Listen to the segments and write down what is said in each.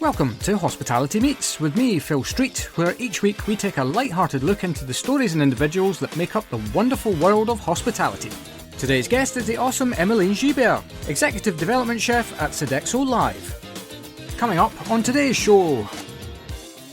Welcome to Hospitality Meets with me, Phil Street, where each week we take a light-hearted look into the stories and individuals that make up the wonderful world of hospitality. Today's guest is the awesome Emeline Gibert, Executive Development Chef at Sodexo Live. Coming up on today's show,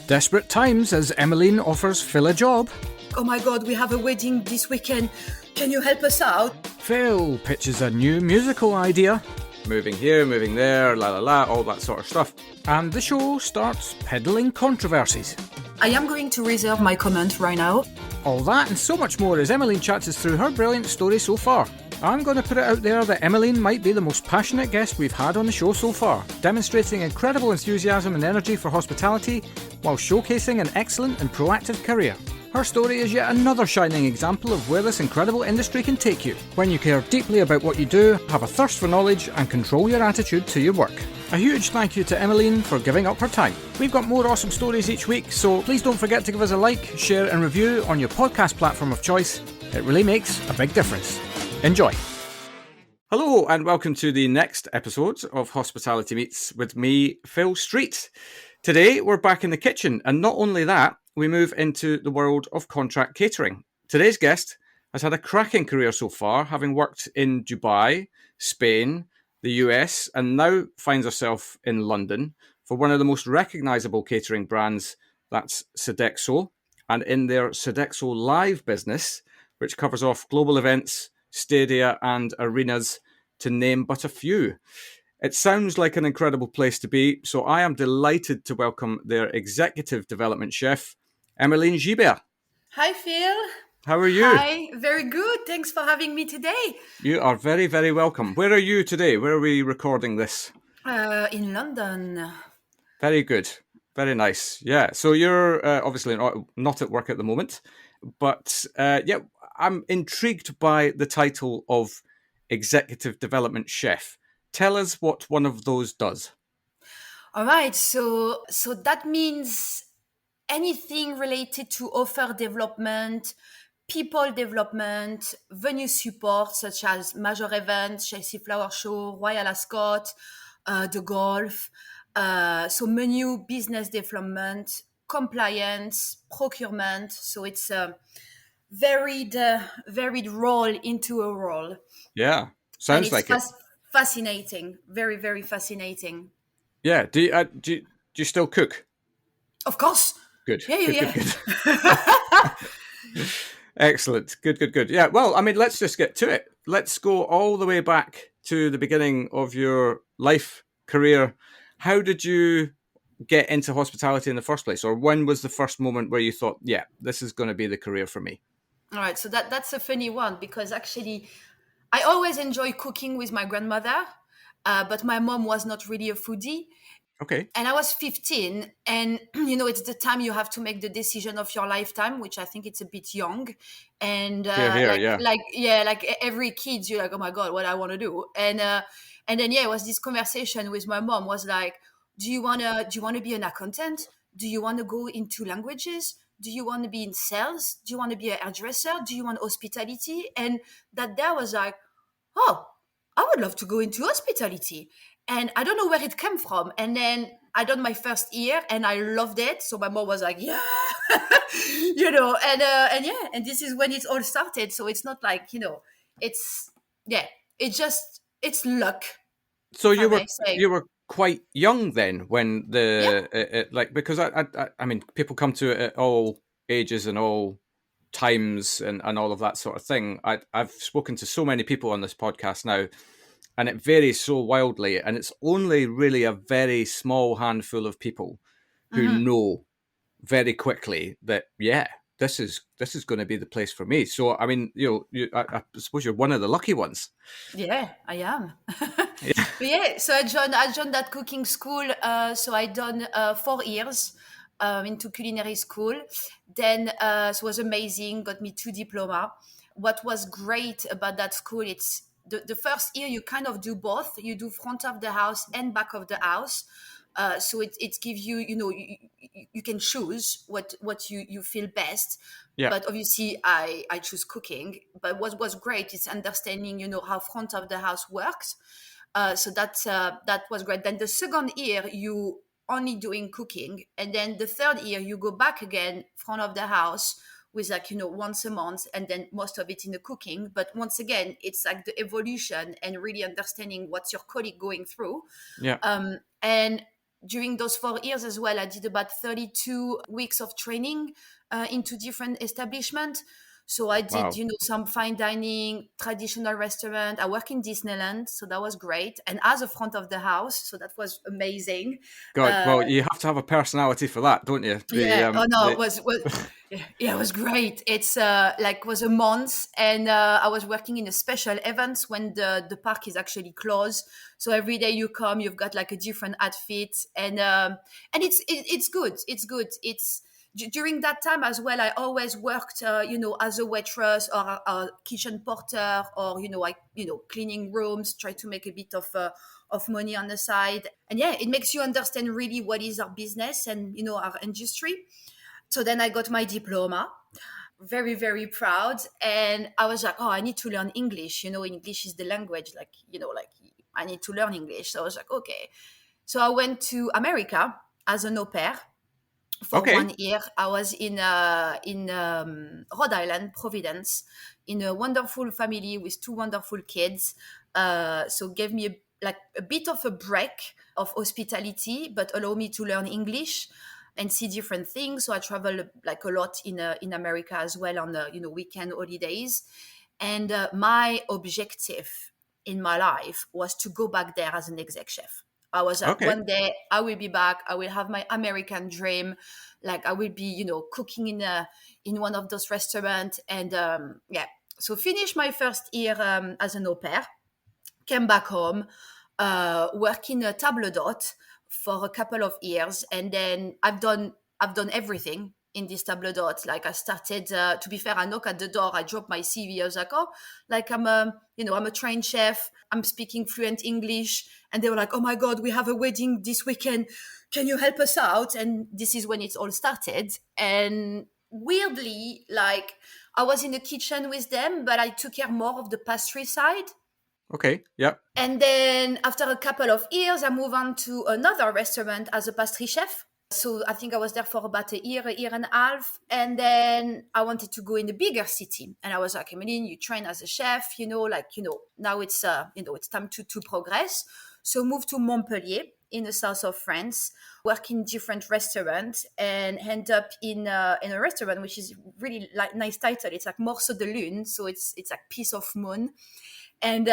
desperate times as Emeline offers Phil a job. Oh my god, we have a wedding this weekend. Can you help us out? Phil pitches a new musical idea. Moving here, moving there, la la la, all that sort of stuff. And the show starts peddling controversies. I am going to reserve my comment right now. All that and so much more as Emeline chats us through her brilliant story so far. I'm going to put it out there that Emeline might be the most passionate guest we've had on the show so far, demonstrating incredible enthusiasm and energy for hospitality while showcasing an excellent and proactive career. Her story is yet another shining example of where this incredible industry can take you when you care deeply about what you do, have a thirst for knowledge and control your attitude to your work. A huge thank you to Emeline for giving up her time. We've got more awesome stories each week, so please don't forget to give us a like, share and review on your podcast platform of choice. It really makes a big difference. Enjoy. Hello and welcome to the next episode of Hospitality Meets with me, Phil Street. Today we're back in the kitchen, and not only that, we move into the world of contract catering. Today's guest has had a cracking career so far, having worked in Dubai, Spain, the US, and now finds herself in London for one of the most recognisable catering brands, that's Sodexo, and in their Sodexo Live business, which covers off global events, stadia and arenas, to name but a few. It sounds like an incredible place to be, so I am delighted to welcome their Executive Development Chef, Emeline Gibert. Hi, Phil. How are you? Hi, very good. Thanks for having me today. You are very, very welcome. Where are you today? Where are we recording this? In London. Very good. Very nice. Yeah. So you're obviously not at work at the moment, but I'm intrigued by the title of Executive Development Chef. Tell us what one of those does. All right. So that means anything related to offer development, people development, venue support, such as major events, Chelsea Flower Show, Royal Ascot, the golf. So menu, business development, compliance, procurement. So it's a varied role into a role. Yeah, sounds like it. Fascinating. Very, very fascinating. Yeah. Do you still cook? Of course. Good. Yeah. Good. Excellent. Good. Yeah, well, I mean, let's just get to it. Let's go all the way back to the beginning of your life career. How did you get into hospitality in the first place? Or when was the first moment where you thought, yeah, this is going to be the career for me? All right. So that's a funny one because actually I always enjoy cooking with my grandmother, but my mom was not really a foodie. Okay. And I was 15 and, it's the time you have to make the decision of your lifetime, which I think it's a bit young. And like every kid, you're like, oh my God, what I want to do. And then, it was this conversation with my mom was like, do you want to be an accountant? Do you want to go into languages? Do you want to be in sales? Do you want to be a hairdresser? Do you want hospitality? And that there was like, oh, I would love to go into hospitality. And I don't know where it came from. And then I done my first year and I loved it. So my mom was like, yeah, and this is when it all started. So it's not like, it's luck. So you were quite young then when because I mean, people come to it at all ages and all times and all of that sort of thing. I've spoken to so many people on this podcast now, and it varies so wildly, and it's only really a very small handful of people who know very quickly that, yeah, this is going to be the place for me. So, I mean, I suppose you're one of the lucky ones. Yeah, I am. Yeah. But yeah, so I joined that cooking school. So I done 4 years into culinary school. Then so it was amazing. Got me 2 diploma. What was great about that school, it's the first year you kind of do both. You do front of the house and back of the house. So it gives you, you can choose what you feel best. Yeah. But obviously I choose cooking. But what was great is understanding, how front of the house works. So that was great. Then the second year you only doing cooking. And then the third year, you go back again, front of the house, with like, once a month, and then most of it in the cooking. But once again, it's like the evolution and really understanding what's your colleague going through. Yeah. And during those 4 years as well, I did about 32 weeks of training into different establishments. So I did, some fine dining, traditional restaurant. I work in Disneyland, so that was great. And as a front of the house, so that was amazing. God, well, you have to have a personality for that, don't you? It was great. It's was a month, and I was working in a special events when the park is actually closed. So every day you come, you've got like a different outfit, and it's good. It's good. It's during that time as well, I always worked, as a waitress or a kitchen porter, or cleaning rooms, try to make a bit of money on the side. And it makes you understand really what is our business and our industry. So then I got my diploma, very, very proud, and I was like, oh, I need to learn English. English is the language, I need to learn English. So I was like, okay. So I went to America as an au pair. For 1 year, I was in Rhode Island, Providence, in a wonderful family with 2 wonderful kids. So gave me a bit of a break of hospitality, but allow me to learn English and see different things. So I travel like a lot in America as well on weekend holidays. And my objective in my life was to go back there as an exec chef. I was like, one day I will be back. I will have my American dream. Like I will be, cooking in one of those restaurants. And so finished my first year as an au pair, came back home, working a table d'hôte for a couple of years. And then I've done everything in this table d'hôte. Like I started, to be fair, I knock at the door, I drop my CV. I was like, I'm a trained chef. I'm speaking fluent English. And they were like, oh my God, we have a wedding this weekend. Can you help us out? And this is when it all started. And weirdly, I was in the kitchen with them, but I took care more of the pastry side. Okay, yeah. And then after a couple of years, I moved on to another restaurant as a pastry chef. So I think I was there for about a year and a half. And then I wanted to go in a bigger city. And I was like, Emeline, you train as a chef, now it's, it's time to progress. So moved to Montpellier in the south of France, work in different restaurants, and end up in a restaurant, which is really nice title. It's like Morceau de Lune. So it's like piece of moon. And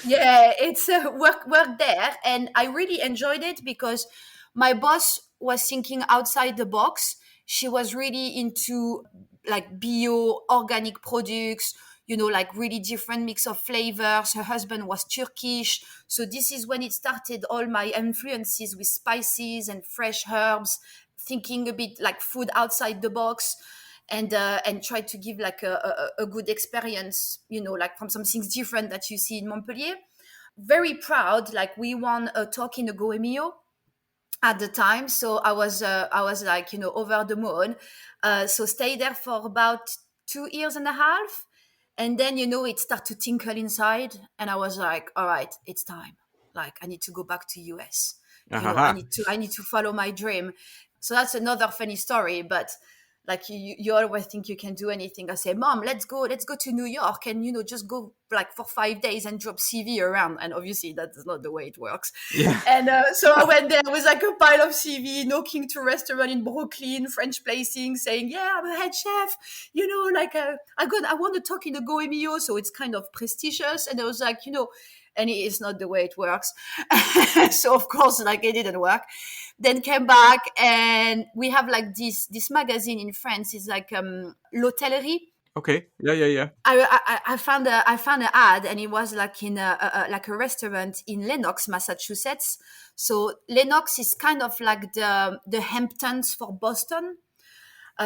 it's work there. And I really enjoyed it because my boss was thinking outside the box. She was really into like bio, organic products, really different mix of flavors. Her husband was Turkish. So this is when it started all my influences with spices and fresh herbs, thinking a bit like food outside the box. And try to give like a good experience, from some things different that you see in Montpellier. Very proud, like we won a talk in the Goemio at the time. So I was like, over the moon. So stay there for about 2 years and a half. And then, it started to tinkle inside. And I was like, all right, it's time. Like I need to go back to US. I need to follow my dream. So that's another funny story, but like you always think you can do anything. I say, Mom, let's go to New York and, just go like for 5 days and drop CV around. And obviously that's not the way it works. Yeah. And so I went there with like a pile of CV, knocking to a restaurant in Brooklyn, French placing, saying, yeah, I'm a head chef, I want to talk in the Goemio. So it's kind of prestigious. And I was like, and it is not the way it works. So of course, like it didn't work. Then came back and we have like this magazine in France. It's like L'Hôtellerie. Okay. Yeah. I found an ad and it was like in a restaurant in Lenox, Massachusetts. So Lenox is kind of like the Hamptons for Boston.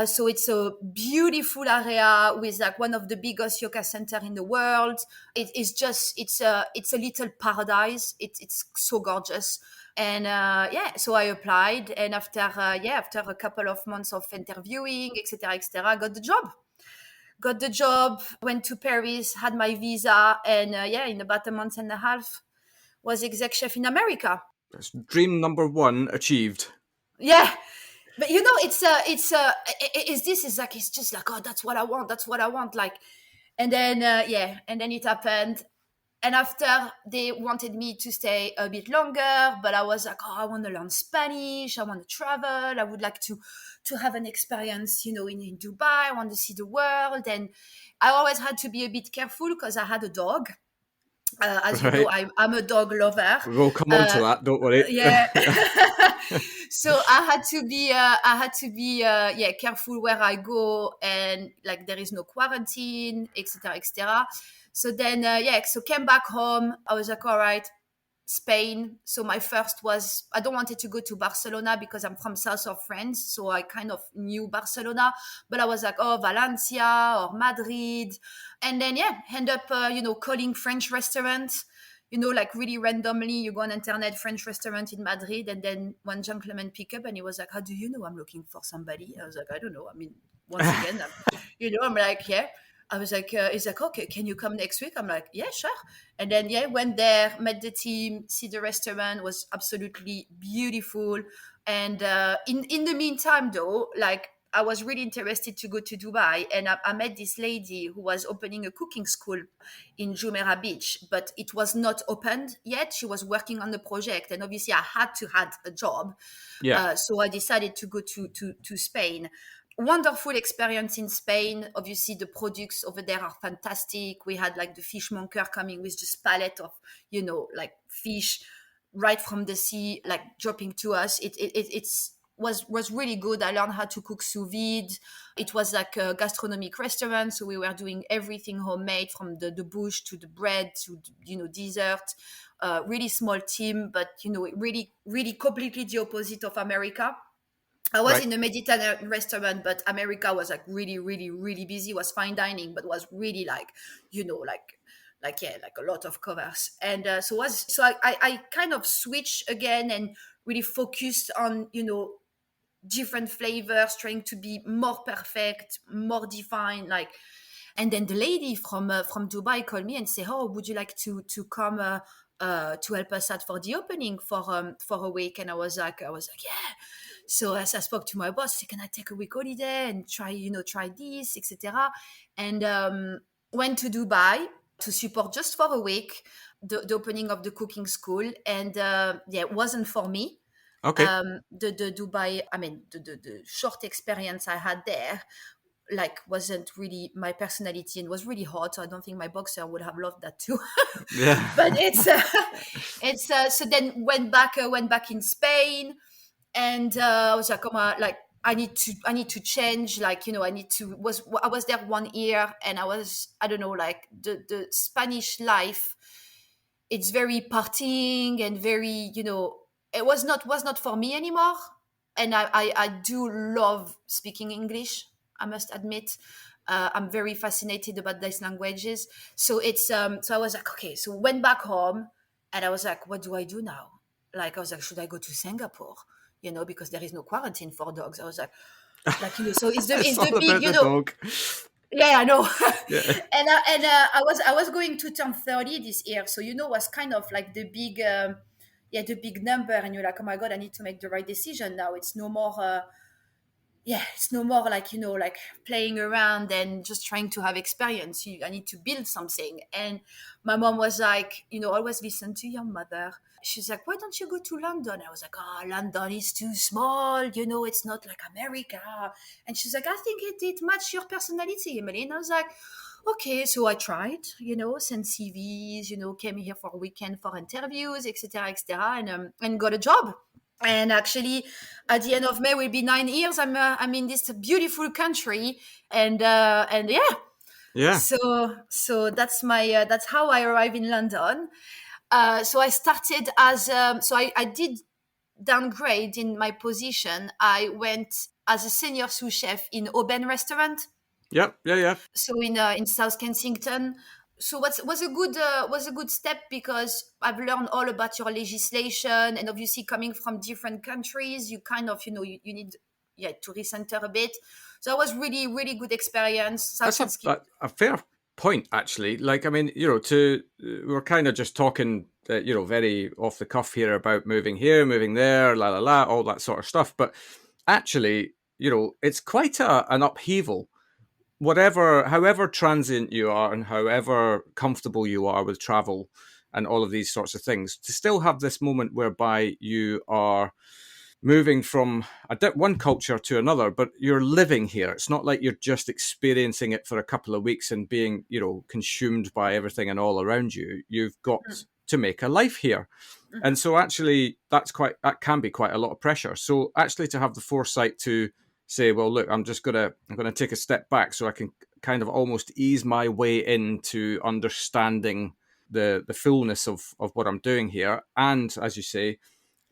So it's a beautiful area with like one of the biggest yoga center in the world. It's a little paradise. It's so gorgeous. And so I applied, and after a couple of months of interviewing, etc., I got the job. Went to Paris, had my visa, and in about a month and a half, was exec chef in America. That's dream number one achieved. Yeah. But it's just like, oh, that's what I want. Like, and then it happened. And after, they wanted me to stay a bit longer, but I was like, oh, I want to learn Spanish. I want to travel. I would like to have an experience, in Dubai. I want to see the world. And I always had to be a bit careful because I had a dog. As you know, I'm a dog lover. We'll come on to that. Don't worry. Yeah. So I had to be careful where I go, and like there is no quarantine, etc., etc. So then so came back home. I was like, all right, Spain. So my first was, I don't wanted to go to Barcelona because I'm from south of France, so I kind of knew Barcelona, but I was like, oh, Valencia or Madrid. And then end up calling French restaurants, like really randomly. You go on internet, French restaurant in Madrid, and then one gentleman pick up and he was like, how do you know I'm looking for somebody? I was like, I don't know. I mean, once again, I'm like, yeah. I was like, he's like, okay, can you come next week? I'm like, yeah, sure. And then, went there, met the team, see the restaurant, was absolutely beautiful. And in the meantime, though, like, I was really interested to go to Dubai. And I met this lady who was opening a cooking school in Jumeirah Beach, but it was not opened yet. She was working on the project. And obviously, I had to have a job. Yeah. So I decided to go to Spain. Wonderful experience in Spain. Obviously, the products over there are fantastic. We had like the fishmonger coming with just pallet of, like fish right from the sea, like dropping to us. It was really good. I learned how to cook sous vide. It was like a gastronomic restaurant, so we were doing everything homemade, from the bush to the bread to dessert. Really small team, but really, really completely the opposite of America. I was in a Mediterranean restaurant, but America was like really, really, really busy. Was fine dining, but was really like, like a lot of covers. And so I kind of switched again and really focused on different flavors, trying to be more perfect, more defined. Like, and then the lady from Dubai called me and said, "Oh, would you like to come to help us out for the opening for a week?" And I was like, yeah. So as I spoke to my boss, I said, can I take a week holiday and try this, etc. And went to Dubai to support just for a week the opening of the cooking school. And it wasn't for me. Okay. The Dubai, I mean, the short experience I had there, like, wasn't really my personality and was really hot. So I don't think my boxer would have loved that too. Yeah. But it's so then went back in Spain. And I was like, I need to change. Like, I was there 1 year, and I don't know, like the Spanish life. It's very partying and very, it was not for me anymore. And I do love speaking English, I must admit. I'm very fascinated about these languages. So so I was like, okay, so went back home, and I was like, what do I do now? Like, I was like, should I go to Singapore? Because there is no quarantine for dogs. I was like, so it's the big, dog. Yeah, I know. Yeah. And I was going to turn 30 this year, so was kind of like the big, the big number, and you're like, oh my god, I need to make the right decision now. It's no more. It's no more like, like playing around and just trying to have experience. I need to build something. And my mom was like, always listen to your mother. She's like, why don't you go to London? I was like, London is too small. It's not like America. And she's like, I think it matched your personality, Emeline. I was like, okay. So I tried, sent CVs, came here for a weekend for interviews, etc., and got a job. And actually, at the end of May will be 9 years. I'm in this beautiful country, and Yeah. So that's my that's how I arrived in London. So I started as I did downgrade in my position. I went as a senior sous chef in Aubaine restaurant. Yep. Yeah. So in South Kensington. So was a good step, because I've learned all about your legislation, and obviously coming from different countries, you kind of you need to recenter a bit. So that was really, really good experience. That's a fair point, actually. Like, I mean, we were kind of just talking very off the cuff here about moving here, moving there, la la la, all that sort of stuff. But actually, it's quite an upheaval. However transient you are and however comfortable you are with travel and all of these sorts of things, to still have this moment whereby you are moving from one culture to another, but you're living here. It's not like you're just experiencing it for a couple of weeks and being, consumed by everything and all around you. You've got to make a life here. And so actually that can be quite a lot of pressure. So actually to have the foresight to say, well, look, I'm going to take a step back so I can kind of almost ease my way into understanding the fullness of what I'm doing here. And as you say,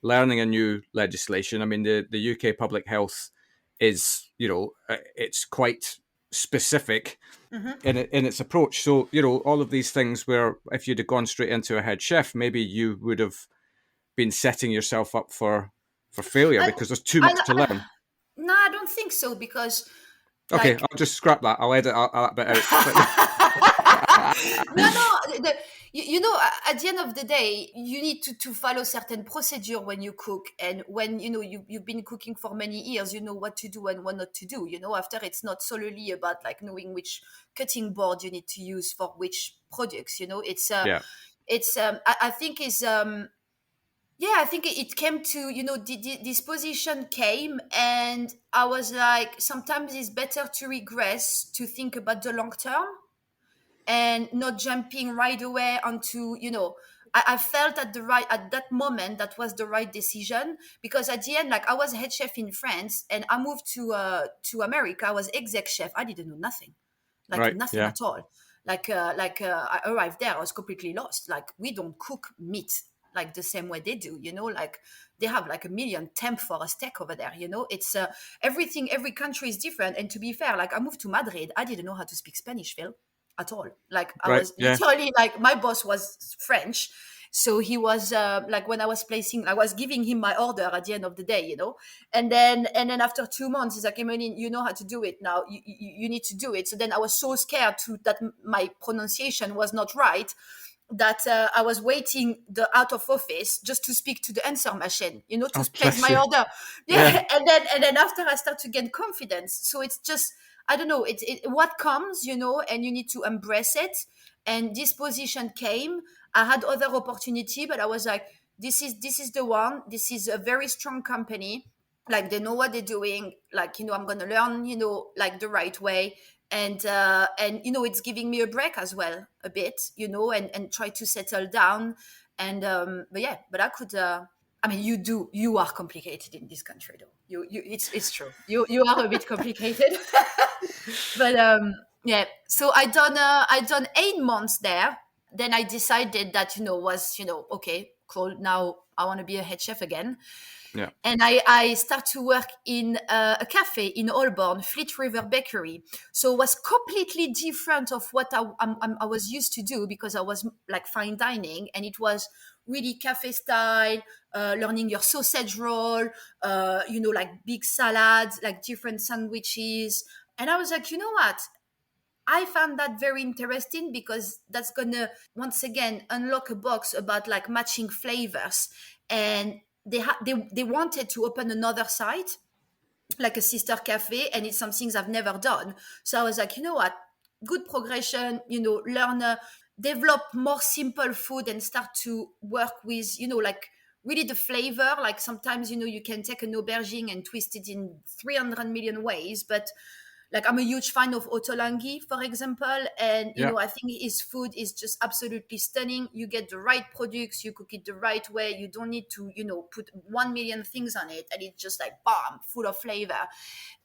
learning a new legislation. I mean, the UK public health is, it's quite specific in its approach. So, all of these things where if you'd have gone straight into a head chef, maybe you would have been setting yourself up for failure because there's too much to learn. No, I don't think so, because... Okay, I'll just scrap that. I'll edit that bit out. No, at the end of the day, you need to follow certain procedure when you cook, and when you've been cooking for many years, you know what to do and what not to do. After, it's not solely about like knowing which cutting board you need to use for which products. It's I think is I think it came to, this position came, and I was like, sometimes it's better to regress, to think about the long term and not jumping right away onto, I felt at that moment that was the right decision, because at the end, like, I was head chef in France and I moved to America. I was exec chef. I didn't know nothing, nothing at all. I arrived there, I was completely lost. Like, we don't cook meat like the same way they do, like they have like 1 million temp for a steak over there. It's everything, every country is different. And to be fair, like, I moved to Madrid, I didn't know how to speak Spanish, Phil, at all. Like, I was literally, like, my boss was French, so he was like, when I was giving him my order at the end of the day, and then after 2 months, he's like, Emeline, you know how to do it now, you need to do it. So then I was so scared that my pronunciation was not right, that I was waiting the out of office just to speak to the answer machine, to place my order. Yeah. And then after, I start to gain confidence. So it's just, I don't know, it what comes, and you need to embrace it. And this position came. I had other opportunity, but I was like, this is the one. This is a very strong company. Like, they know what they're doing. Like, I'm going to learn, like, the right way. And it's giving me a break as well, a bit, and try to settle down. And but I could, you are complicated in this country, though. It's true, you are a bit complicated. But so I done 8 months there. Then I decided that okay, cool, now I want to be a head chef again. Yeah. And I start to work in a cafe in Holborn, Fleet River Bakery. So it was completely different of what I was used to do, because I was like fine dining, and it was really cafe style, learning your sausage roll, like big salads, like different sandwiches. And I was like, you know what? I found that very interesting, because that's gonna once again unlock a box about like matching flavors. And they wanted to open another site, like a sister cafe, and it's some things I've never done. So I was like, you know what, good progression, learn, develop more simple food, and start to work with, like really the flavor. Like, sometimes, you can take an aubergine and twist it in 300 million ways, but like, I'm a huge fan of Ottolenghi, for example, and I think his food is just absolutely stunning. You get the right products, you cook it the right way. You don't need to, put 1 million things on it, and it's just like bam, full of flavor.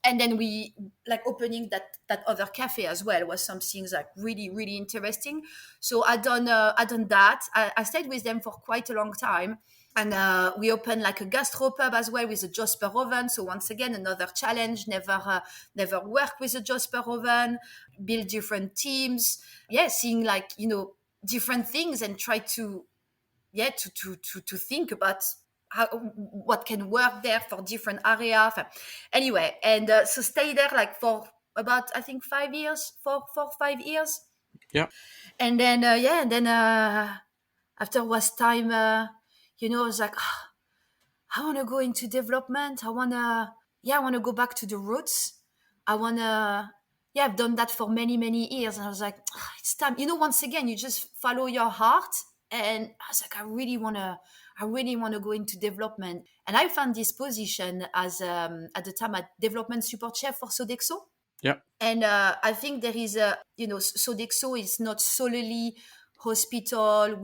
And then we like opening that other cafe as well was something like really, really interesting. So I done that. I stayed with them for quite a long time. And we opened like a gastropub as well with a Josper oven. So once again, another challenge. Never worked with a Josper oven. Build different teams. Yeah, seeing like different things, and try to think about what can work there for different area. Anyway, and so stay there like for about, I think, 5 years, 4 5 years. Yeah. And then after was time, I was like, I want to go into development. I want to go back to the roots. I want to, I've done that for many, many years. And I was like, it's time. Once again, you just follow your heart. And I was like, I really want to go into development. And I found this position as, at the time, at development support chef for Sodexo. Yeah. And I think there is Sodexo is not solely hospital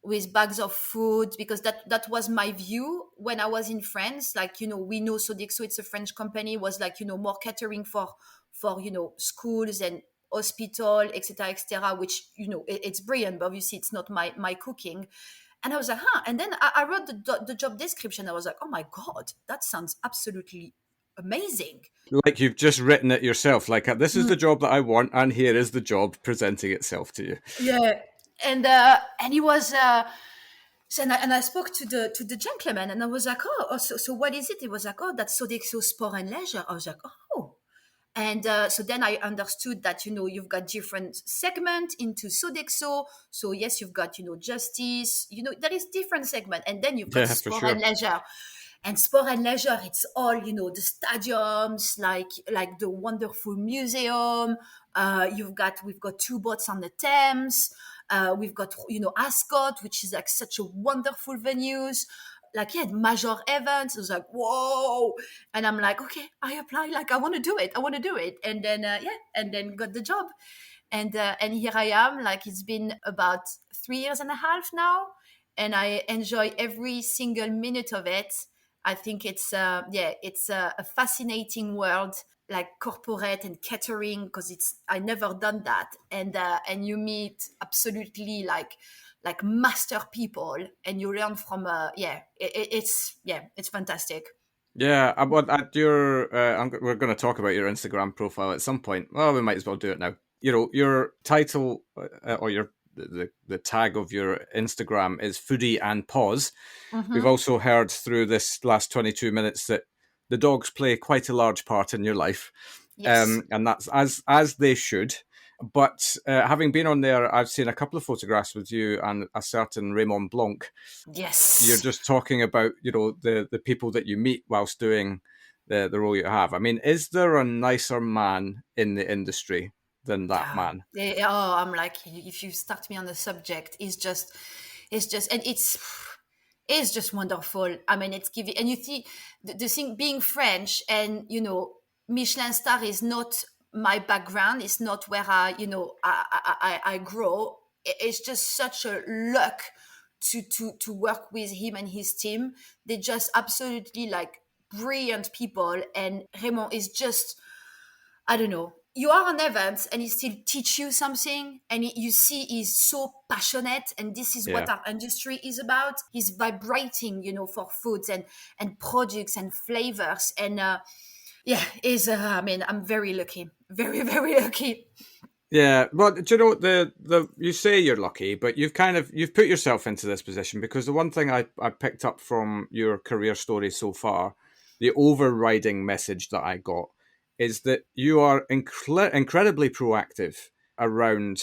with bags of food, because that was my view when I was in France. Like, we know Sodexo, it's a French company, was like, more catering for schools and hospital, etc., etc., which, it's brilliant, but obviously it's not my cooking. And I was like, and then I read the job description. I was like, oh my God, that sounds absolutely amazing. Like you've just written it yourself. Like, this is the job that I want, and here is the job presenting itself to you. Yeah. And he was and I spoke to the gentleman, and I was like, so what is it? He was like, that's Sodexo Sport and Leisure. I was like, oh. And so then I understood that, you've got different segments into Sodexo. So yes, you've got, justice, there is different segment. And then you've got Sport and Leisure. And Sport and Leisure, it's all, the stadiums, like the wonderful museum. We've got 2 boats on the Thames. We've got, Ascot, which is like such a wonderful venues. Like, major events. I was like, whoa. And I'm like, okay, I apply. Like, I want to do it. And then, and then got the job. And here I am. Like, it's been about 3 years and a half now. And I enjoy every single minute of it. I think it's a fascinating world, like corporate and catering, because I never done that. And you meet absolutely like master people, and you learn from it's fantastic. Yeah, at your we're going to talk about your Instagram profile at some point. Well, we might as well do it now. Your title or the tag of your Instagram is Foodie and Pause. Mm-hmm. We've also heard through this last 22 minutes that the dogs play quite a large part in your life. Yes. And that's as they should. But having been on there, I've seen a couple of photographs with you and a certain Raymond Blanc. Yes. You're just talking about, the people that you meet whilst doing the role you have. I mean, is there a nicer man in the industry than that man? I'm like, if you start me on the subject, it's just, and it's just wonderful. I mean, it's giving, and you see the thing being French, and Michelin star is not my background. It's not where I grow. It's just such a luck to work with him and his team. They're just absolutely like brilliant people, and Raymond is just, I don't know. You are on events and he still teach you something, and you see he's so passionate, and this is what our industry is about. He's vibrating, for foods and products and flavors, and I'm very lucky, very, very lucky. Yeah, but you say you're lucky, but you've put yourself into this position, because the one thing I picked up from your career story so far, the overriding message that I got, is that you are incredibly proactive around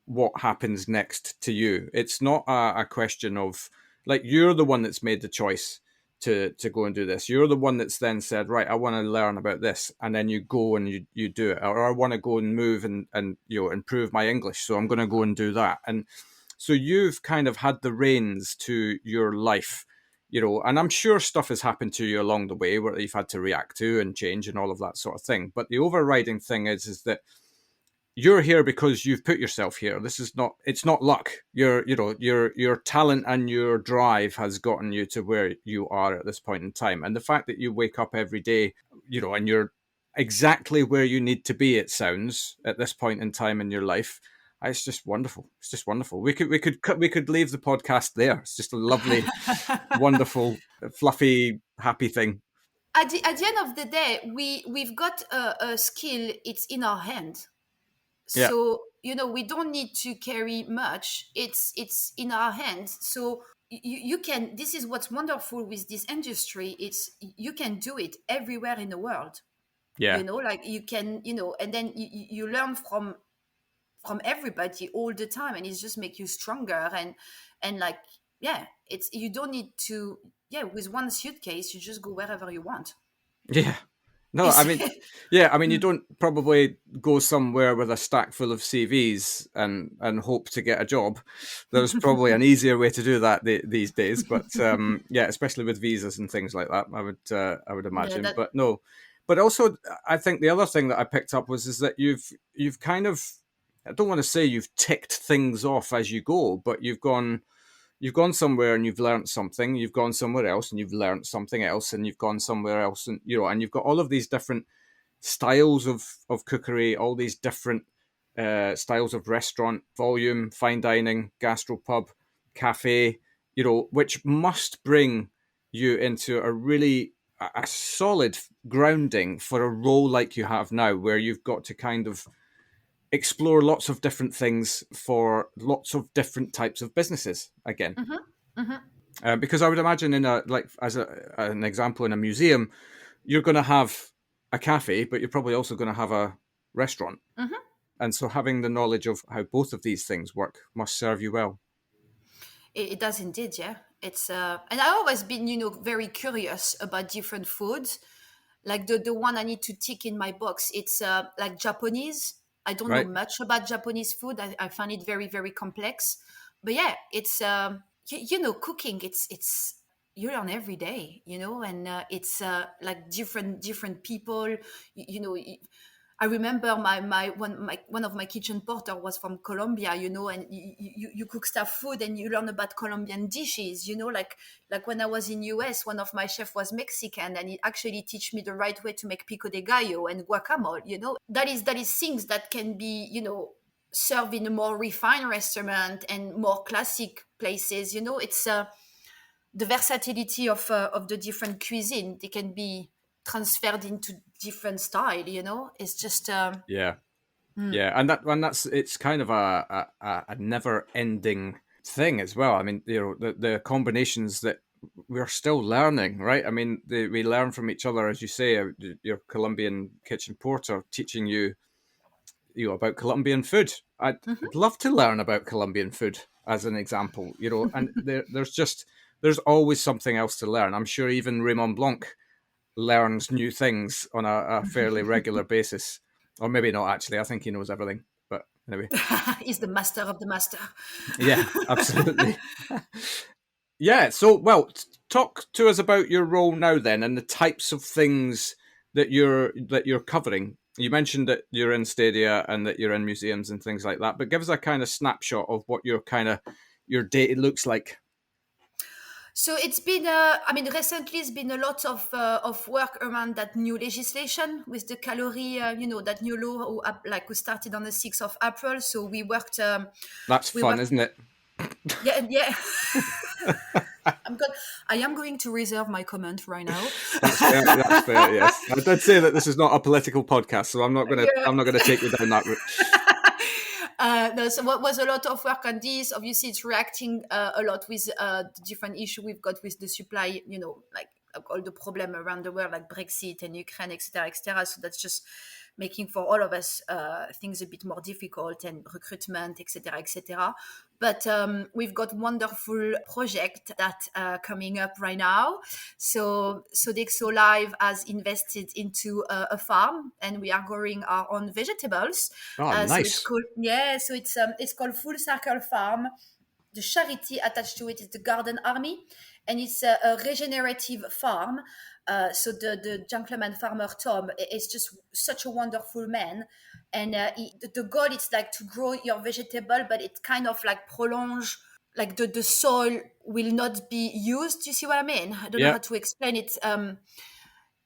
what happens next to you. It's not a question of, like, you're the one that's made the choice to go and do this. You're the one that's then said, right, I want to learn about this, and then you go and you do it. Or I want to go and move and improve my English, so I'm going to go and do that. And so you've kind of had the reins to your life. And I'm sure stuff has happened to you along the way where you've had to react to and change and all of that sort of thing. But the overriding thing is that you're here because you've put yourself here. It's not luck. Your talent and your drive has gotten you to where you are at this point in time. And the fact that you wake up every day, and you're exactly where you need to be, it sounds, at this point in time in your life, it's just wonderful. It's just wonderful. We could leave the podcast there. It's just a lovely, wonderful, fluffy, happy thing. At the end of the day, we've got a skill. It's in our hand. So, we don't need to carry much. It's in our hands. So you can, this is what's wonderful with this industry. You can do it everywhere in the world. Yeah. Like you can, and then you learn from from everybody all the time, and it's just make you stronger. And like, yeah, it's, you don't need to, with one suitcase you just go wherever you want. Yeah. No, I mean, you don't probably go somewhere with a stack full of CVs and hope to get a job. There's probably an easier way to do that these days, but especially with visas and things like that, I would imagine. But no, but also I think the other thing that I picked up is that you've kind of, I don't want to say you've ticked things off as you go, but you've gone somewhere and you've learned something, you've gone somewhere else and you've learned something else, and you've gone somewhere else, and and you've got all of these different styles of cookery, all these different styles of restaurant, volume, fine dining, gastropub, cafe, which must bring you into a solid grounding for a role like you have now, where you've got to kind of explore lots of different things for lots of different types of businesses again. Because I would imagine an example, in a museum, you're going to have a cafe, but you're probably also going to have a restaurant. And so having the knowledge of how both of these things work must serve you well. It does indeed, yeah. It's and I've always been, very curious about different foods. Like the one I need to tick in my box, it's like Japanese. I don't know much about Japanese food. I find it very, very complex. But yeah, it's, cooking, it's you learn every day, and it's like different people, I remember one of my kitchen porter was from Colombia, and you cook stuff food and you learn about Colombian dishes, like when I was in US, one of my chefs was Mexican, and he actually teach me the right way to make pico de gallo and guacamole, that is things that can be, served in a more refined restaurant and more classic places, it's the versatility of the different cuisine. They can be transferred into different style, it's just and that's it's kind of a never ending thing as well. I mean, the combinations that we're still learning, right? I mean, we learn from each other, as you say. Your Colombian kitchen porter teaching you about Colombian food. I'd love to learn about Colombian food as an example, and there's always something else to learn. I'm sure even Raymond Blanc learns new things on a fairly regular basis, or maybe not actually. I think he knows everything, but anyway. He's the master of the master. Yeah, absolutely. Yeah, so talk to us about your role now then, and the types of things that you're covering. You mentioned that you're in stadia and that you're in museums and things like that, but give us a kind of snapshot of what your day looks like. So it's been, recently it's been a lot of work around that new legislation with the calorie, that new law who started on the 6th of April. So we worked. That's fun, isn't it? Yeah. I am going to reserve my comment right now. That's fair. Yes, I did say that this is not a political podcast, so I'm not gonna take you down that route. No, so what was a lot of work on this? Obviously, it's reacting a lot with the different issue we've got with the supply, like all the problem around the world, like Brexit and Ukraine, etc. So that's just making for all of us things a bit more difficult, and recruitment, etc. But we've got wonderful project that coming up right now. So Sodexo Live has invested into a farm, and we are growing our own vegetables. Oh, nice. So it's called, so it's called Full Circle Farm. The charity attached to it is the Garden Army, and it's a regenerative farm. So the gentleman farmer Tom is just such a wonderful man, and the goal is like to grow your vegetable, but it kind of like prolonge, like the soil will not be used. You see what I mean? I don't know how to explain it.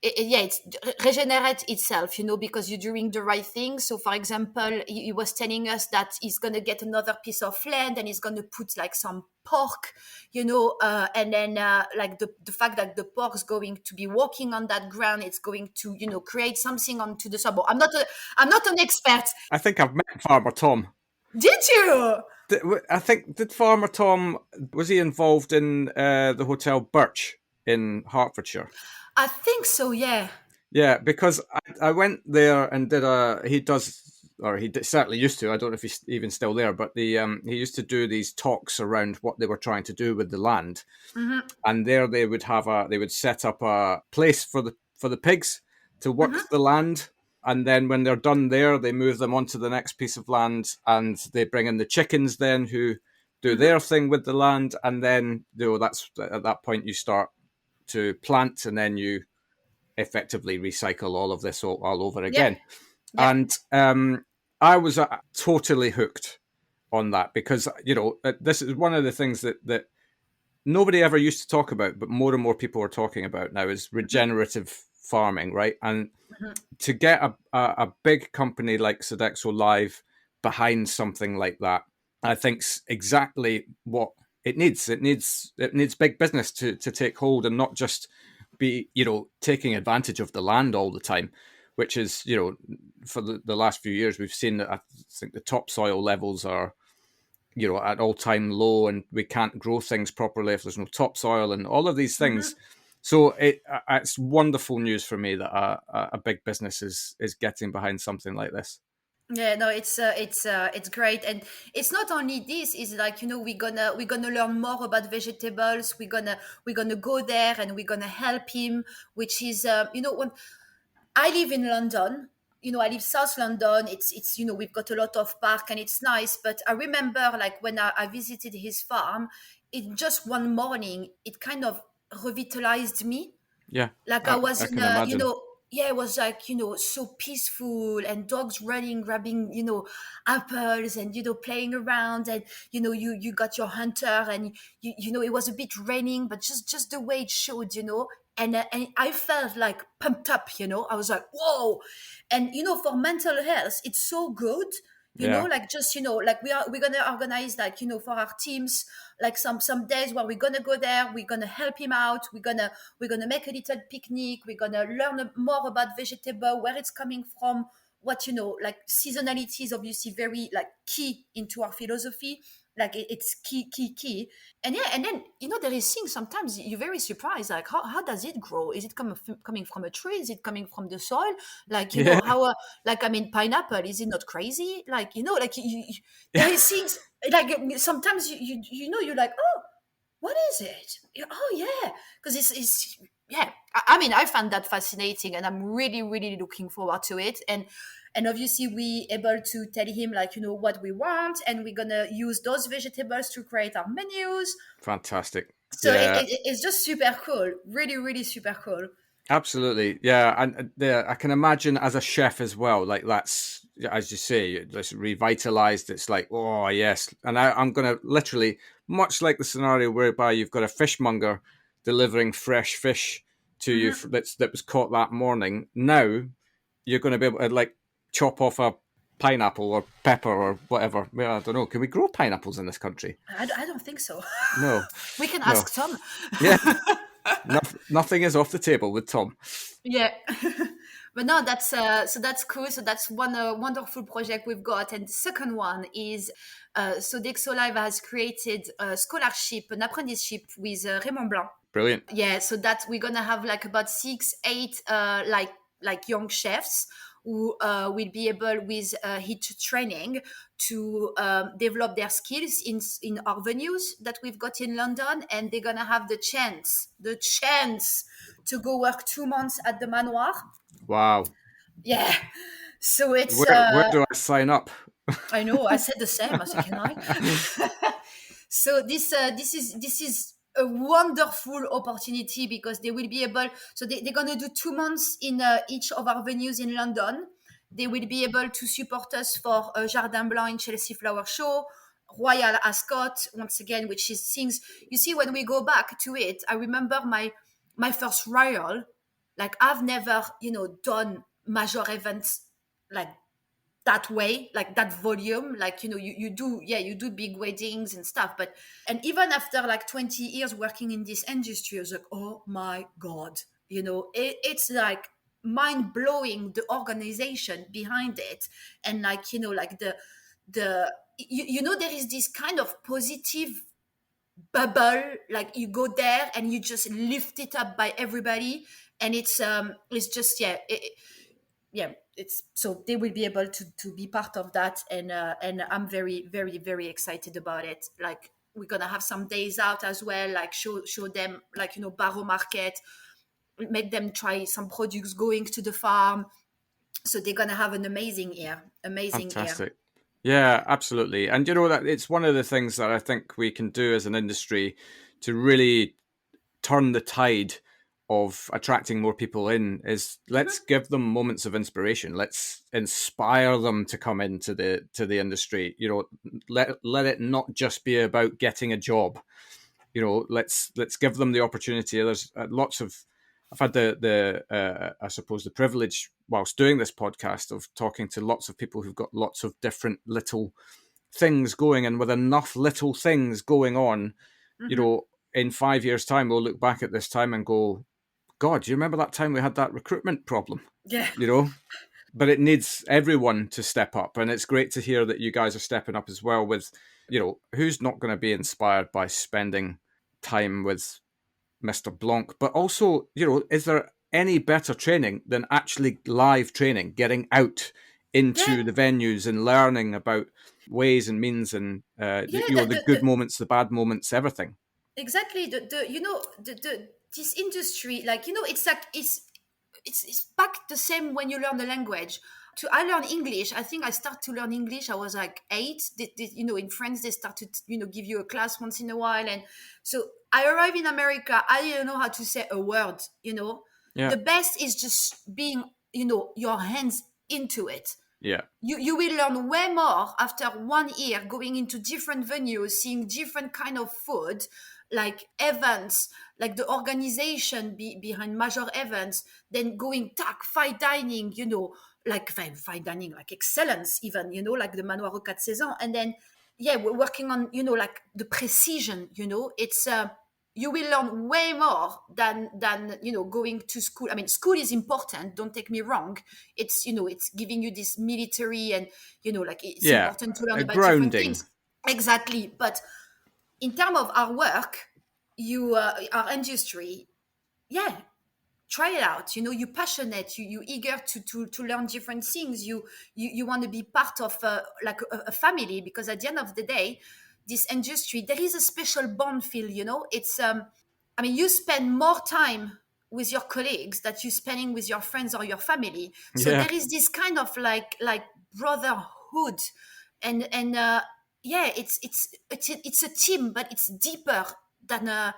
It's regenerate itself, because you're doing the right thing. So for example, he was telling us that he's going to get another piece of land and he's going to put like some pork, and then like the fact that the pork's going to be walking on that ground, it's going to, create something onto the soil. I'm not an expert. I think I've met Farmer Tom. Did you? Did Farmer Tom, was he involved in the Hotel Birch in Hertfordshire? I think so, yeah. Yeah, because I went there and he does or he certainly used to. I don't know if he's even still there, but he used to do these talks around what they were trying to do with the land, and there they would set up a place for the pigs to work the land, and then when they're done there, they move them onto the next piece of land, and they bring in the chickens then who do their thing with the land, and then that's at that point you start to plant, and then you effectively recycle all of this all over again. And I was totally hooked on that because, this is one of the things that nobody ever used to talk about, but more and more people are talking about now is regenerative farming, right? And to get a big company like Sodexo Live behind something like that, I think's exactly what it needs. It needs big business to take hold and not just be, taking advantage of the land all the time, which is, for the last few years, we've seen that I think the topsoil levels are, at all-time low, and we can't grow things properly if there's no topsoil and all of these things. So it's wonderful news for me that a big business is getting behind something like this. Yeah, no, it's great, and it's not only this. It's like, we're gonna learn more about vegetables. We're gonna go there and we're gonna help him, which is when I live in London. I live South London. It's we've got a lot of park and it's nice. But I remember like when I visited his farm, it just one morning it kind of revitalized me. Yeah, Like I was I in can imagine. it was like, so peaceful, and dogs running, grabbing, apples, and, playing around, and, you got your hunter, and, it was a bit raining, but just the way it showed, and I felt like pumped up, I was like, whoa. And, for mental health, it's so good. Like just, like we're gonna organize, like, for our teams, like some days where we're gonna go there, we're gonna help him out, we're gonna make a little picnic, we're gonna learn more about vegetable, where it's coming from, what, like seasonality is obviously very like key into our philosophy, like it's key. And then there is things sometimes you're very surprised, like how does it grow? Is it coming from a tree? Is it coming from the soil? Like how like, I mean, pineapple, is it not crazy? Like, like there is things like sometimes you're like, oh, what is it? Oh yeah, because it's yeah. I mean, I found that fascinating, and I'm really, really looking forward to it. And obviously we able to tell him, like, what we want, and we're gonna use those vegetables to create our menus. Fantastic. So it's just super cool. Really, really super cool. Absolutely, yeah, and I can imagine as a chef as well. Like that's, as you say, it's revitalized. It's like, oh yes, and I'm going to literally, much like the scenario whereby you've got a fishmonger delivering fresh fish to you that was caught that morning. Now you're going to be able to like chop off a pineapple or pepper or whatever. Well, I don't know. Can we grow pineapples in this country? I don't think so. No, we can ask Tom. Yeah. Nothing is off the table with Tom. Yeah. But no, that's so that's cool. So that's one wonderful project we've got. And the second one is Sodexo Live has created a scholarship, an apprenticeship with Raymond Blanc. Brilliant. Yeah, so that we're gonna have like about 6-8 like young chefs who will be able with HIT training to develop their skills in our venues that we've got in London, and they're gonna have the chance to go work 2 months at the manoir. Wow. Yeah. So it's where do I sign up? I know, I said the same. I said, can I? So this is a wonderful opportunity because they will be able. So they're going to do 2 months in each of our venues in London. They will be able to support us for Jardin Blanc in Chelsea Flower Show, Royal Ascot, once again, which is things, you see, when we go back to it, I remember my first Royal, like I've never, done major events like that way, like that volume, like, you do big weddings and stuff, and even after like 20 years working in this industry, I was like, oh my God, it's like mind-blowing, the organization behind it. And like, like the there is this kind of positive bubble, like you go there and you just lift it up by everybody, and it's just, yeah, it's so they will be able to be part of that, and I'm very, very, very excited about it. Like, we're gonna have some days out as well, like show them, like, Barrow Market, make them try some products going to the farm. So they're gonna have an amazing year. Fantastic. Yeah, absolutely. And that it's one of the things that I think we can do as an industry to really turn the tide of attracting more people in is let's give them moments of inspiration. Let's inspire them to come into the industry. Let it not just be about getting a job. Let's give them the opportunity. There's lots of I've had I suppose the privilege whilst doing this podcast of talking to lots of people who've got lots of different little things going, and with enough little things going on, in 5 years' time, we'll look back at this time and go, God, do you remember that time we had that recruitment problem? Yeah. But it needs everyone to step up. And it's great to hear that you guys are stepping up as well with, who's not going to be inspired by spending time with Mr. Blanc? But also, is there any better training than actually live training, getting out into the venues and learning about ways and means and, the good moments, the bad moments, everything. Exactly. This industry, like, it's like, it's back the same when you learn the language. I learned English. I think I started to learn English. I was like 8. In France, they started, give you a class once in a while. And so I arrived in America. I didn't know how to say a word, Yeah. The best is just being, your hands into it. Yeah. You will learn way more after 1 year going into different venues, seeing different kind of food, like events, like the organization behind major events, then going fine dining, like fine dining, like excellence even, like the Manoir aux 4 Saisons. And then, we're working on, like the precision, it's... you will learn way more than going to school. I mean, school is important, don't take me wrong. It's it's giving you this military and like it's important to learn about grounding. Different things. Exactly. But in terms of our work, our industry, try it out. You're passionate, you eager to learn different things. You want to be part of like a family, because at the end of the day, this industry, there is a special bond feel, it's I mean, you spend more time with your colleagues that you're spending with your friends or your family. So there is this kind of like brotherhood, and it's a team, but it's deeper than a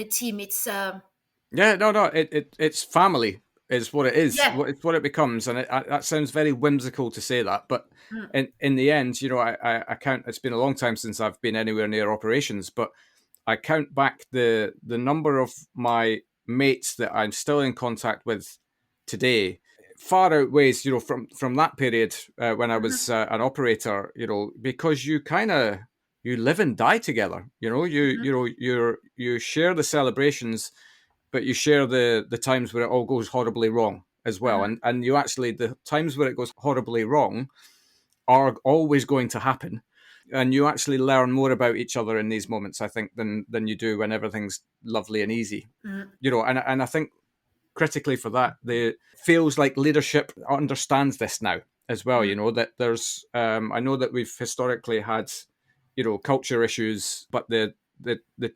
team. It's it's family is what it is. It's what it becomes, and that sounds very whimsical to say that, but in the end, I count. It's been a long time since I've been anywhere near operations, but I count back the number of my mates that I'm still in contact with today far outweighs, from that period when I was an operator. Because you live and die together. You share the celebrations, but you share the times where it all goes horribly wrong as well. And you actually, the times where it goes horribly wrong are always going to happen. And you actually learn more about each other in these moments, I think, than you do when everything's lovely and easy. And I think critically for that, feels like leadership understands this now as well. That there's, I know that we've historically had, culture issues, but the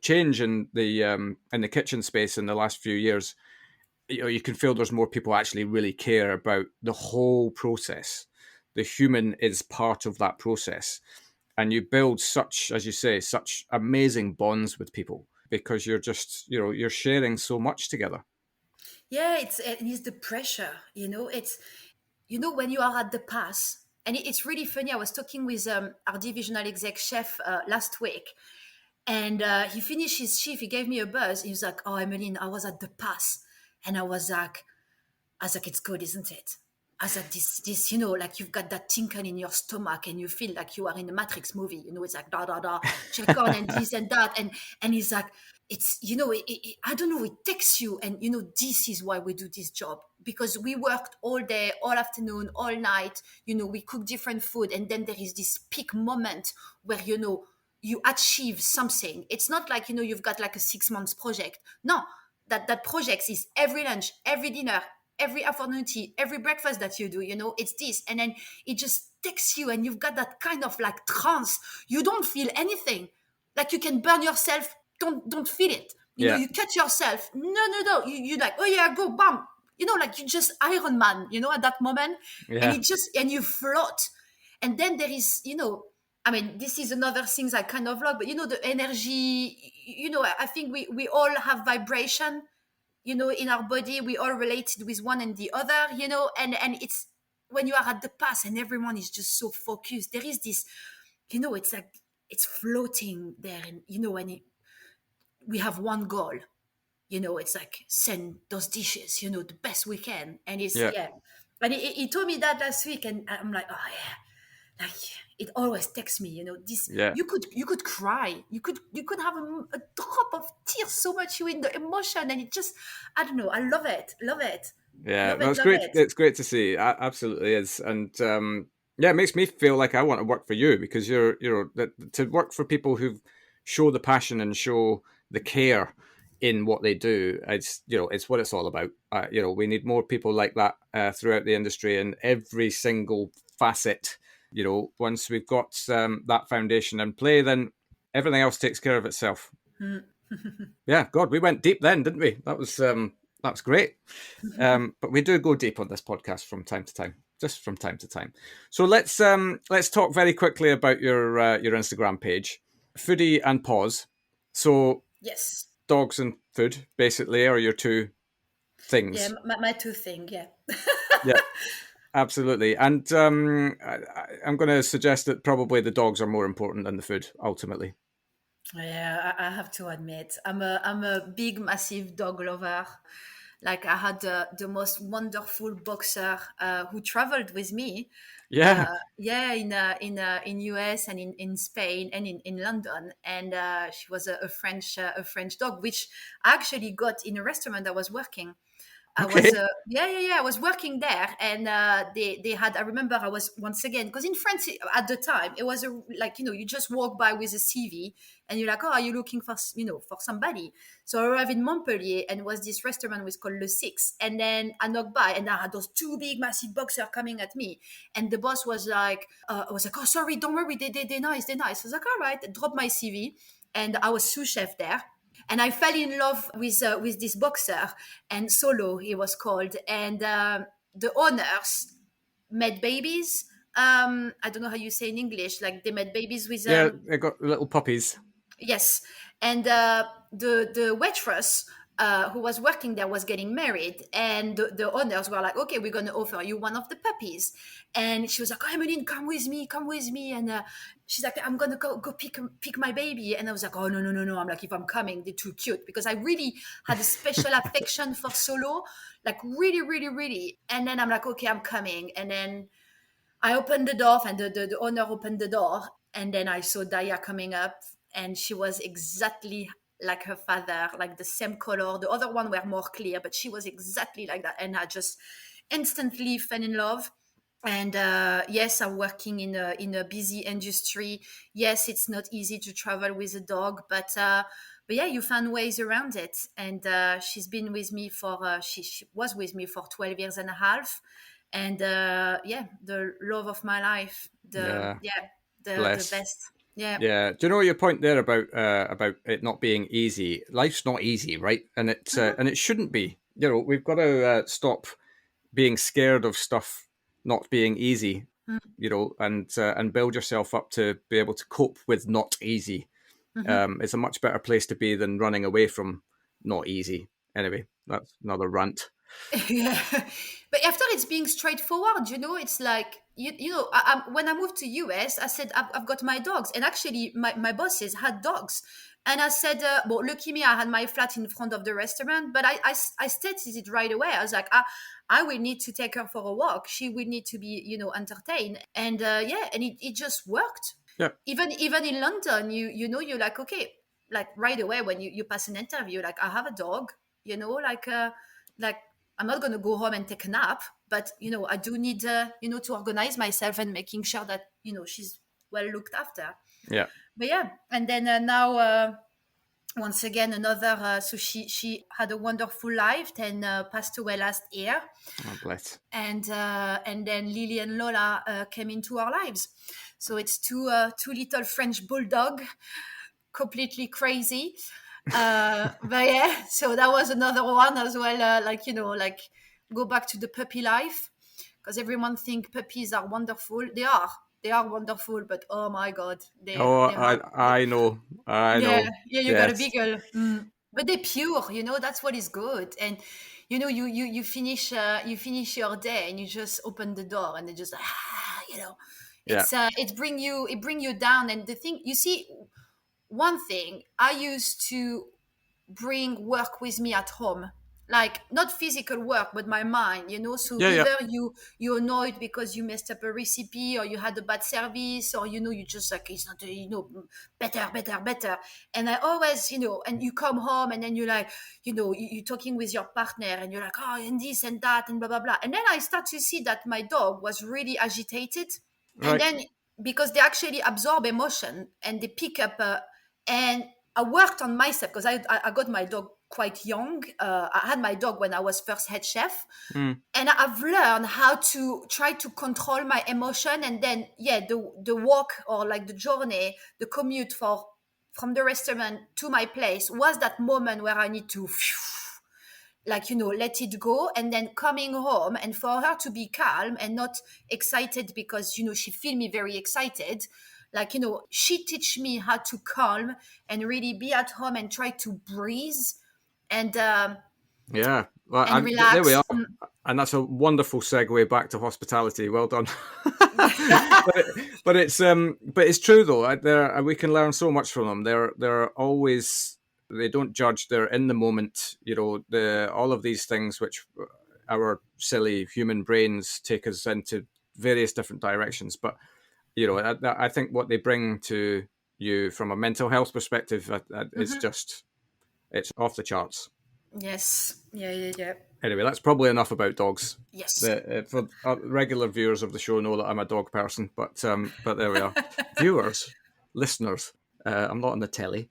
change in the kitchen space in the last few years, you can feel there's more people actually really care about the whole process. The human is part of that process. And you build such, as you say, such amazing bonds with people because you're just, you're sharing so much together. Yeah, it is the pressure, it's, when you are at the pass, and it's really funny. I was talking with our divisional exec chef last week, and he finished his shift. He gave me a buzz. He was like, "Oh, Emeline, I was at the pass," and I was like, "It's good, isn't it?" I was like, this, like you've got that tinkle in your stomach, and you feel like you are in a Matrix movie. It's like da da da, check on and this and that, and he's like, it's I don't know, it takes you, and this is why we do this job, because we worked all day, all afternoon, all night. We cook different food, and then there is this peak moment where you achieve something. It's not like you've got like a 6 months project. No, that project is every lunch, every dinner, every afternoon tea, every breakfast that you do, it's this. And then it just takes you, and you've got that kind of like trance. You don't feel anything. Like you can burn yourself. Don't feel it. You cut yourself. No. You like, oh yeah, go, bam. Like you just Iron Man, at that moment. Yeah. And you float. And then there is, I mean, this is another thing I kind of love, but the energy, I think we all have vibration, in our body. We all related with one and the other, and it's when you are at the pass and everyone is just so focused, there is this, it's like, it's floating there. And, we have one goal, it's like send those dishes, the best we can. And it's, And he told me that last week, and I'm like, oh yeah, like it always takes me, this. You could cry, you could have a drop of tears, so much you in the emotion, and it just, I don't know, I love it. Yeah, it's great. It's great to see. It absolutely is, and it makes me feel like I want to work for you, because to work for people who show the passion and show the care in what they do. It's it's what it's all about. We need more people like that throughout the industry in every single facet. Once we've got that foundation in play, then everything else takes care of itself. Yeah, God, we went deep then, didn't we? That was great. But we do go deep on this podcast from time to time, just from time to time. So let's talk very quickly about your Instagram page, Foodie and Pause. So yes, dogs and food basically are your two things. Yeah, my two things. Yeah. Yeah. Absolutely. And I'm going to suggest that probably the dogs are more important than the food, ultimately. Yeah, I have to admit, I'm a big, massive dog lover. Like I had the most wonderful boxer who traveled with me. Yeah. In US and in Spain and in London. And she was a French dog, which I actually got in a restaurant I was working. I was working there, and they had. I remember I was, once again, because in France at the time it was you just walk by with a CV and you're like, oh, are you looking for for somebody? So I arrived in Montpellier, and it was this restaurant was called Le Six, and then I knocked by, and I had those two big massive boxers coming at me, and the boss was like, oh, sorry, don't worry, they're nice. I was like, all right, drop my CV, and I was sous chef there. And I fell in love with this boxer, and Solo he was called, and the owners made babies. I don't know how you say in English. Like they made babies with they got little puppies. Yes, and the waitress who was working there was getting married, and the owners were like, okay, we're going to offer you one of the puppies. And she was like, oh, Emeline, come with me. And she's like, I'm going to go pick my baby. And I was like, oh, no. I'm like, if I'm coming, they're too cute, because I really had a special affection for Solo, like really, really, really. And then I'm like, okay, I'm coming. And then I opened the door, and the owner opened the door, and then I saw Daya coming up, and she was exactly like her father, like the same color. The other one were more clear, but she was exactly like that. And I just instantly fell in love. And yes, I'm working in a busy industry. Yes, it's not easy to travel with a dog, but yeah, you find ways around it. And she's been with me for she was with me for 12 years and a half. And the love of my life, the best. Yeah. Do you know your point there about it not being easy? Life's not easy, right? And it shouldn't be. We've got to stop being scared of stuff not being easy. And build yourself up to be able to cope with not easy. It's a much better place to be than running away from not easy. Anyway, that's another rant. Yeah, but after it's being straightforward, it's like when I moved to US, I said I've got my dogs, and actually my bosses had dogs, and I said, well, lucky me, I had my flat in front of the restaurant, but I stated it right away. I was like, I will need to take her for a walk. She will need to be entertained, and and it just worked. Yeah. Even in London, you're like, okay, like right away when you pass an interview, like I have a dog, like. I'm not going to go home and take a nap, but, I do need, to organize myself and making sure that, she's well looked after. Yeah. But yeah. And then now once again, another. So she had a wonderful life and passed away last year. Oh, bless. And then Lily and Lola came into our lives. So it's two little French bulldog, completely crazy. But yeah, so that was another one as well. Like go back to the puppy life, because everyone think puppies are wonderful. They are wonderful, but oh my god, I know. yeah, you got a Yes. beagle. But they're pure, that's what is good. And you finish your day and you just open the door and they just it bring you down. And the thing, you see, one thing I used to bring work with me at home, like not physical work but my mind, so either you're annoyed because you messed up a recipe, or you had a bad service, or you just like, it's not better. And I always, and you come home and then you're like, you're talking with your partner and you're like, oh, and this and that and blah blah blah. And then I start to see that my dog was really agitated. Right. And then, because they actually absorb emotion and they pick up and I worked on myself, because I got my dog quite young. I had my dog when I was first head chef. And I've learned how to try to control my emotion. And then, the walk, or like the journey, the commute from the restaurant to my place was that moment where I need to let it go. And then coming home, and for her to be calm and not excited, because she feel me very excited, she teach me how to calm and really be at home and try to breathe and and relax. There we are. And that's a wonderful segue back to hospitality. Well done. but it's true though. We can learn so much from them. They're always, they don't judge. They're in the moment. All of these things which our silly human brains take us into various different directions. But I think what they bring to you from a mental health perspective is just, it's off the charts. Yes. Yeah. Anyway, that's probably enough about dogs. Yes. For regular viewers of the show know that I'm a dog person, but there we are. Viewers, listeners, I'm not on the telly.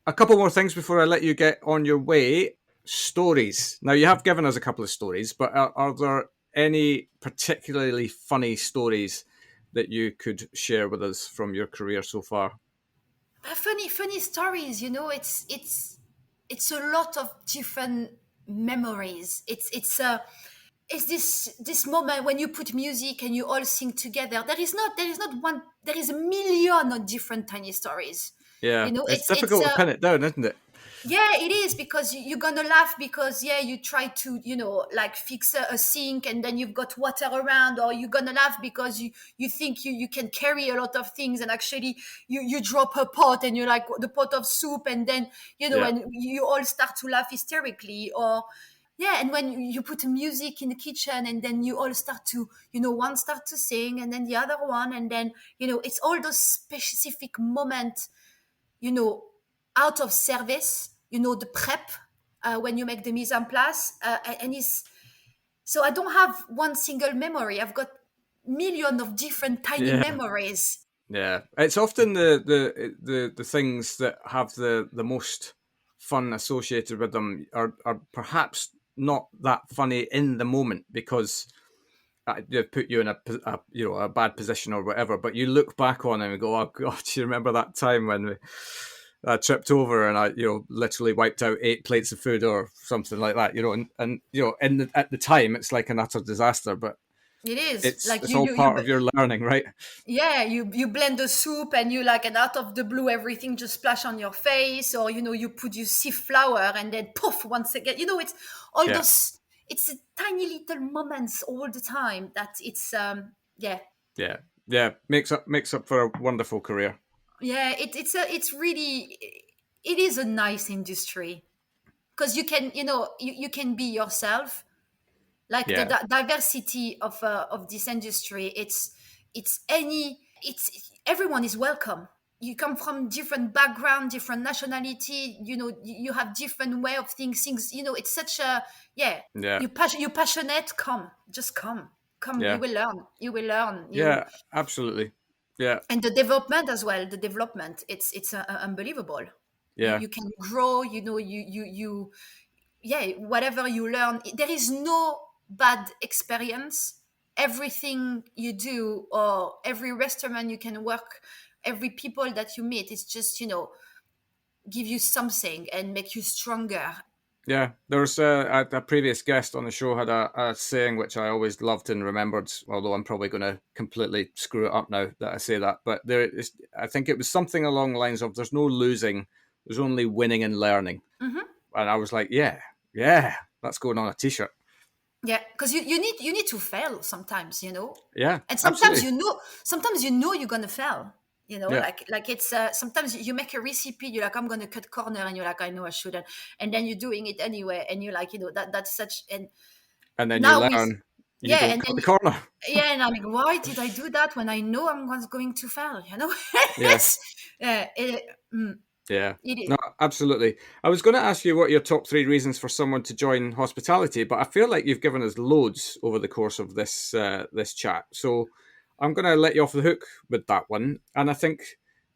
A couple more things before I let you get on your way. Stories. Now, you have given us a couple of stories, but are there any particularly funny stories that you could share with us from your career so far? Funny stories. It's a lot of different memories. It's this moment when you put music and you all sing together. There is not one. There is a million of different tiny stories. Yeah, it's difficult to pin it down, isn't it? Yeah, it is, because you're gonna laugh because you try to fix a sink and then you've got water around, or you're gonna laugh because you think you can carry a lot of things and actually you drop a pot and you're like the pot of soup, and then and you all start to laugh hysterically. Or and when you put music in the kitchen and then you all start to one start to sing and then the other one, and then it's all those specific moments out of service, the prep, when you make the mise en place. So I don't have one single memory. I've got millions of different tiny memories. Yeah, it's often the things that have the most fun associated with them are perhaps not that funny in the moment, because they put you in a bad position or whatever. But you look back on it and go, oh God, do you remember that time when I tripped over and I literally wiped out 8 plates of food or something like that, and at the time it's like an utter disaster, but it is. It's all part of your learning, right? Yeah, you blend the soup and and out of the blue everything just splash on your face, or you sieve flour and then poof once again. It's all those. It's tiny little moments all the time that it's makes up for a wonderful career. Yeah, it's really, it is a nice industry, because you can you can be yourself. The diversity of this industry, it's everyone is welcome. You come from different background, different nationality. You have different way of things. It's such a You're passionate. Just come. Yeah. You will learn. Yeah, absolutely. Yeah. And the development as well. The development, it's unbelievable. You can grow, whatever you learn, there is no bad experience. Everything you do, or every restaurant you can work, every people that you meet, is just, give you something and make you stronger. Yeah, there was a previous guest on the show had a saying which I always loved and remembered, although I'm probably going to completely screw it up now that I say that. But I think it was something along the lines of, there's no losing, there's only winning and learning. Mm-hmm. And I was like, yeah, that's going on a t-shirt. Yeah, because you need to fail sometimes, Yeah, and sometimes absolutely. you're gonna fail. Like it's sometimes you make a recipe, you're like, I'm gonna cut corner, and you're like, I know I shouldn't, and then you're doing it anyway, and you're like, that's such and then you learn. You don't cut the corner. Yeah, and I'm like, why did I do that when I know I'm going to fail? Yes. Yeah. No, absolutely. I was going to ask you what your top 3 reasons for someone to join hospitality, but I feel like you've given us loads over the course of this chat. So I'm going to let you off the hook with that one. And I think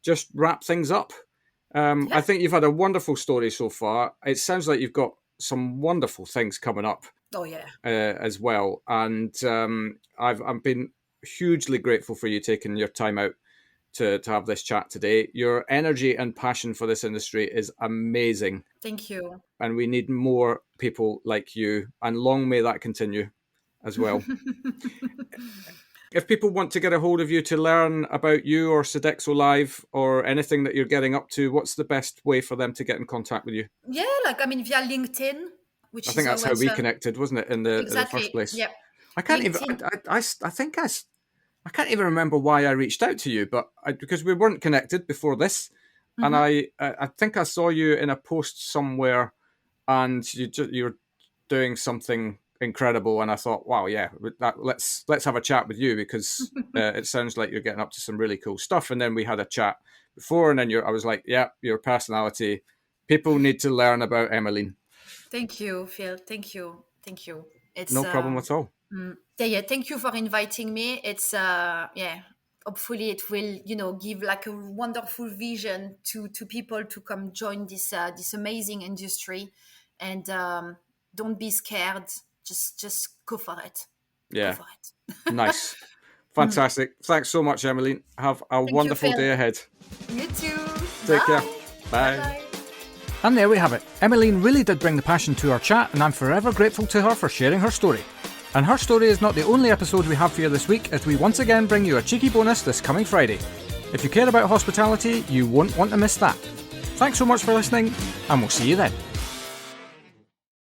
just wrap things up. I think you've had a wonderful story so far. It sounds like you've got some wonderful things coming up. Oh, yeah. As well. And I've been hugely grateful for you taking your time out to have this chat today. Your energy and passion for this industry is amazing. Thank you. And we need more people like you, and long may that continue as well. If people want to get a hold of you to learn about you or Sodexo Live or anything that you're getting up to, what's the best way for them to get in contact with you? Yeah, via LinkedIn. I think that's how we connected, wasn't it, in the first place? Yep. I can't I can't even remember why I reached out to you, but because we weren't connected before this, and I think I saw you in a post somewhere, and you're doing something incredible, and I thought, wow, yeah, let's have a chat with you, because it sounds like you're getting up to some really cool stuff. And then we had a chat before, and then I was like, yeah, your personality, people need to learn about Emeline. Thank you, Phil. Thank you. It's no problem at all. Thank you for inviting me. It's hopefully it will give like a wonderful vision to people to come join this amazing industry, and don't be scared. Just go for it. Yeah. Go for it. Nice. Fantastic. Thanks so much, Emeline. Have a wonderful day ahead. You too. Take care. Bye. Bye-bye. And there we have it. Emeline really did bring the passion to our chat, and I'm forever grateful to her for sharing her story. And her story is not the only episode we have for you this week, as we once again bring you a cheeky bonus this coming Friday. If you care about hospitality, you won't want to miss that. Thanks so much for listening, and we'll see you then.